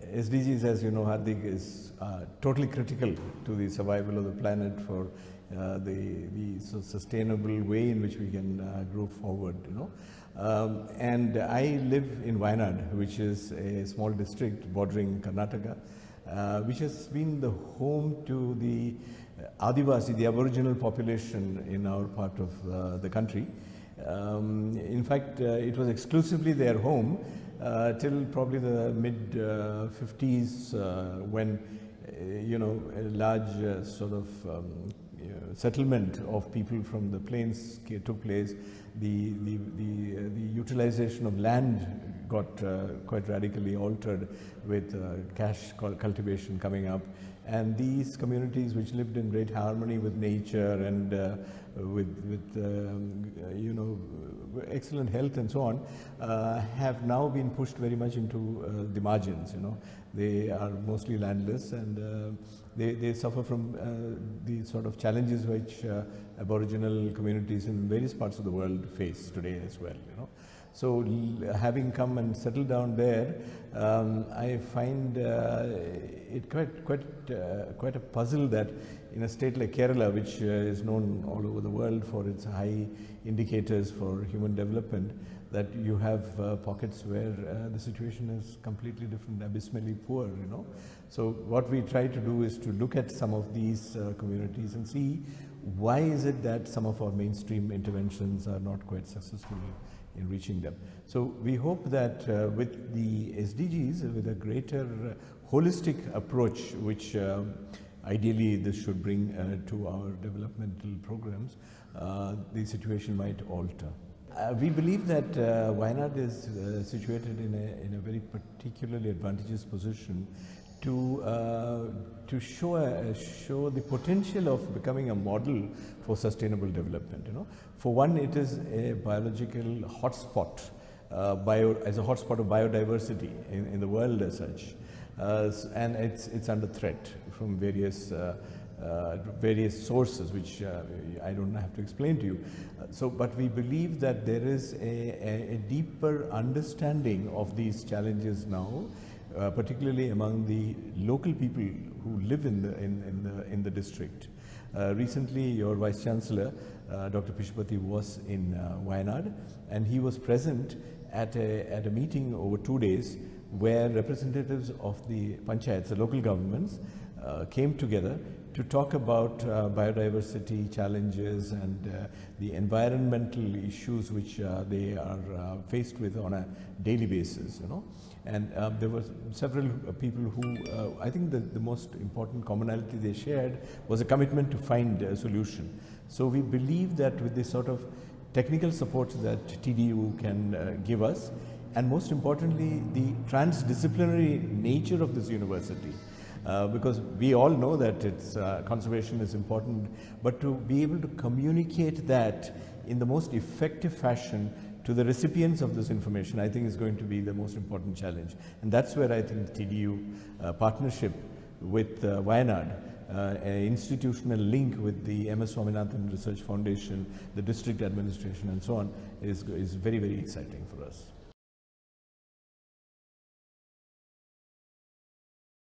SDGs, as you know, Hardik, is totally critical to the survival of the planet for the sustainable way in which we can grow forward, and I live in Wayanad, which is a small district bordering Karnataka, which has been the home to the Adivasi, the Aboriginal population in our part of the country. In fact, it was exclusively their home till probably the mid 50s, when a large sort of settlement of people from the plains took place. The utilization of land got quite radically altered with cash cultivation coming up, and these communities, which lived in great harmony with nature and with excellent health and so on, have now been pushed very much into the margins. They are mostly landless, and they suffer from the sort of challenges which Aboriginal communities in various parts of the world face today as well. So having come and settled down there, I find it quite a puzzle that in a state like Kerala, which is known all over the world for its high indicators for human development, that you have pockets where the situation is completely different, abysmally poor. So what we try to do is to look at some of these communities and see why is it that some of our mainstream interventions are not quite successful in reaching them. So we hope that with the SDGs, with a greater holistic approach, which ideally this should bring to our developmental programs, the situation might alter. We believe that Wayanad is situated in a very particularly advantageous position to show the potential of becoming a model for sustainable development. For one, it is a biological hotspot, as a hotspot of biodiversity in the world as such, and it's under threat from various sources, which I don't have to explain to you. But we believe that there is a deeper understanding of these challenges now, particularly among the local people who live in the district. Recently, your Vice Chancellor, Dr. Pishupati, was in Wayanad, and he was present at a meeting over 2 days where representatives of the panchayats, the local governments, came together to talk about biodiversity challenges and the environmental issues which they are faced with on a daily basis. And there were several people who, I think the most important commonality they shared was a commitment to find a solution. So we believe that with this sort of technical support that TDU can give us, and most importantly, the transdisciplinary nature of this university, because we all know that conservation is important, but to be able to communicate that in the most effective fashion to the recipients of this information, I think is going to be the most important challenge. And that's where I think TDU partnership with Wayanad, an institutional link with the MS Swaminathan Research Foundation, the district administration and so on, is very, very exciting for us.